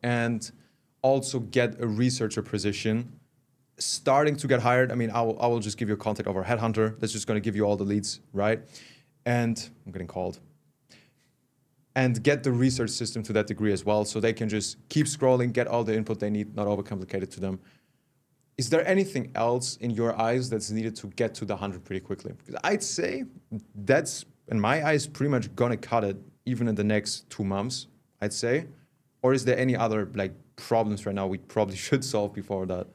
and also get a researcher position, starting to get hired. I mean, I will just give you a contact of our headhunter that's just going to give you all the leads, right? And I'm getting called. And get the research system to that degree as well, so they can just keep scrolling, get all the input they need, not overcomplicated to them. Is there anything else in your eyes that's needed to get to the 100 pretty quickly? Because I'd say that's, in my eyes, pretty much gonna cut it even in the next 2 months, I'd say. Or is there any other like problems right now we probably should solve before that?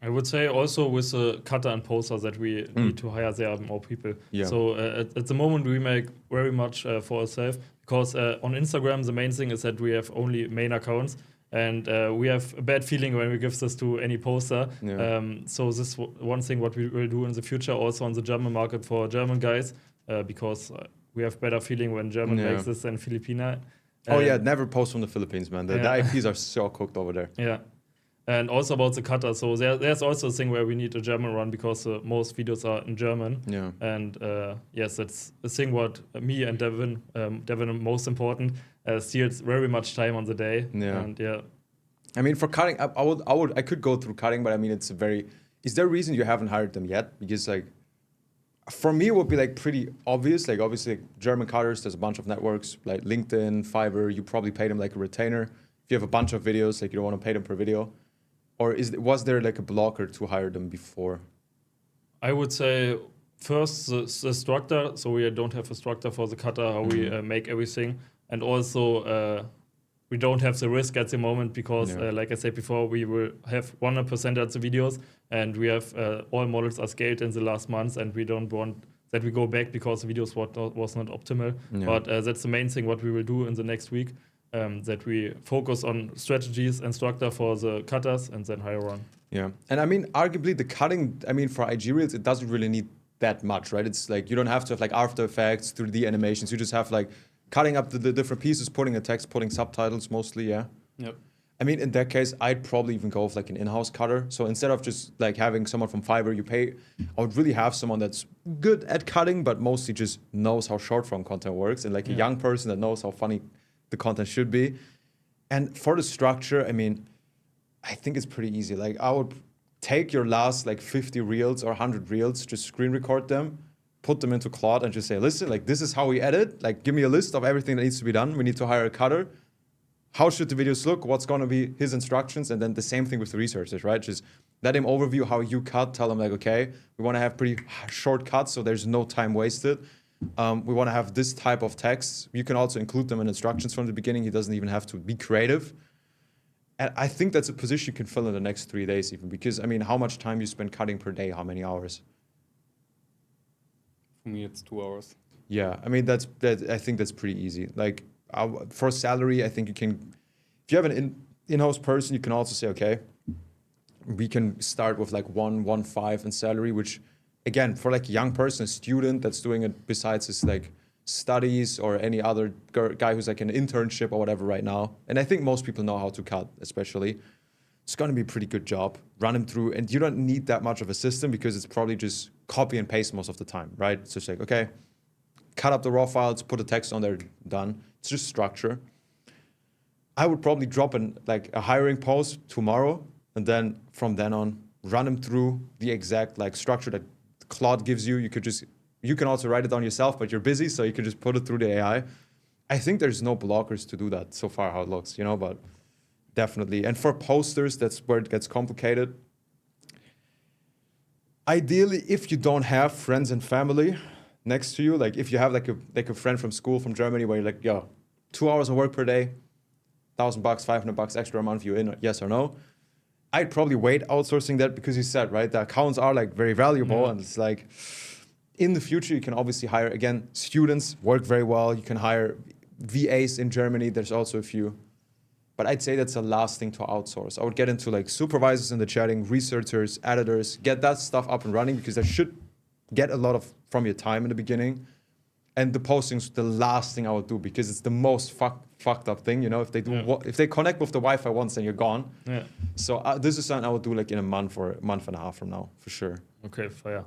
I would say also with the cutter and poster that we need to hire, there are more people. Yeah. So at the moment we make very much for ourselves, because on Instagram the main thing is that we have only main accounts, and we have a bad feeling when we give this to any poster. Yeah. So this one thing what we will do in the future also on the German market for German guys, because we have better feeling when German makes this than Filipina. Oh yeah, never post from the Philippines, man. The IPs are so cooked over there. Yeah. And also about the cutter, so there's also a thing where we need a German one, because most videos are in German. Yeah. And yes, that's a thing what me and Devin are most important. Steals very much time on the day. Yeah. And yeah. I mean, for cutting, I could go through cutting, but I mean, it's a very. Is there a reason you haven't hired them yet? Because like, for me, it would be like pretty obvious. Like obviously, like, German cutters, there's a bunch of networks like LinkedIn, Fiverr. You probably pay them like a retainer. If you have a bunch of videos, like you don't want to pay them per video. Or was there like a blocker to hire them before? I would say first the structure. So we don't have a structure for the cutter, how we make everything. And also we don't have the risk at the moment, because like I said before, we will have 100% of the videos, and we have all models are scaled in the last months, and we don't want that we go back because the videos was not optimal. Yeah. But that's the main thing what we will do in the next week. That we focus on strategies and structure for the cutters, and then hire one. Yeah, and I mean, arguably the cutting, I mean, for IG Reels, it doesn't really need that much, right? It's like, you don't have to have like After Effects, 3D animations. You just have like cutting up the different pieces, putting a text, putting subtitles mostly, yeah? Yep. I mean, in that case, I'd probably even go with like an in-house cutter. So instead of just like having someone from Fiverr you pay, I would really have someone that's good at cutting, but mostly just knows how short form content works, and like a young person that knows how funny the content should be. And for the structure, I mean, I think it's pretty easy. Like, I would take your last like 50 reels or 100 reels, just screen record them, put them into Claude, and just say, listen, like, this is how we edit. Like, give me a list of everything that needs to be done. We need to hire a cutter. How should the videos look? What's going to be his instructions? And then the same thing with the researchers, right? Just let him overview how you cut. Tell him like, okay, we want to have pretty short cuts, so there's no time wasted. We want to have this type of text. You can also include them in instructions from the beginning. He doesn't even have to be creative. And I think that's a position you can fill in the next 3 days even, because, I mean, how much time you spend cutting per day? How many hours? For me, it's 2 hours. Yeah, I mean, I think that's pretty easy. Like, for salary, I think you can, if you have an in-house person, you can also say, okay, we can start with like 1.15 in salary, which, again, for like a young person, a student that's doing it besides his like studies, or any other guy who's like an internship or whatever right now. And I think most people know how to cut, especially. It's going to be a pretty good job. Run him through, and you don't need that much of a system, because it's probably just copy and paste most of the time, right? It's just like, okay, cut up the raw files, put the text on there, done. It's just structure. I would probably drop a hiring post tomorrow, and then from then on, run him through the exact like structure that Claude gives you. You can also write it down yourself, but you're busy, so you can just put it through the AI. I think there's no blockers to do that so far, how it looks, but definitely. And for posters, that's where it gets complicated. Ideally, if you don't have friends and family next to you, like if you have like a friend from school from Germany where you're like, yo, 2 hours of work per day, $1,000, $500 extra a month, you in, yes or no? I'd probably wait outsourcing that, because you said, right, the accounts are like very valuable, and it's like, in the future, you can obviously hire, again, students work very well. You can hire VAs in Germany. There's also a few. But I'd say that's the last thing to outsource. I would get into like supervisors in the chatting, researchers, editors, get that stuff up and running, because that should get a lot from your time in the beginning. And the postings, the last thing I would do, because it's the most fucked up thing, if they connect with the Wi-Fi once, then you're gone. Yeah. So this is something I would do like in a month or a month and a half from now, for sure. Okay, fair.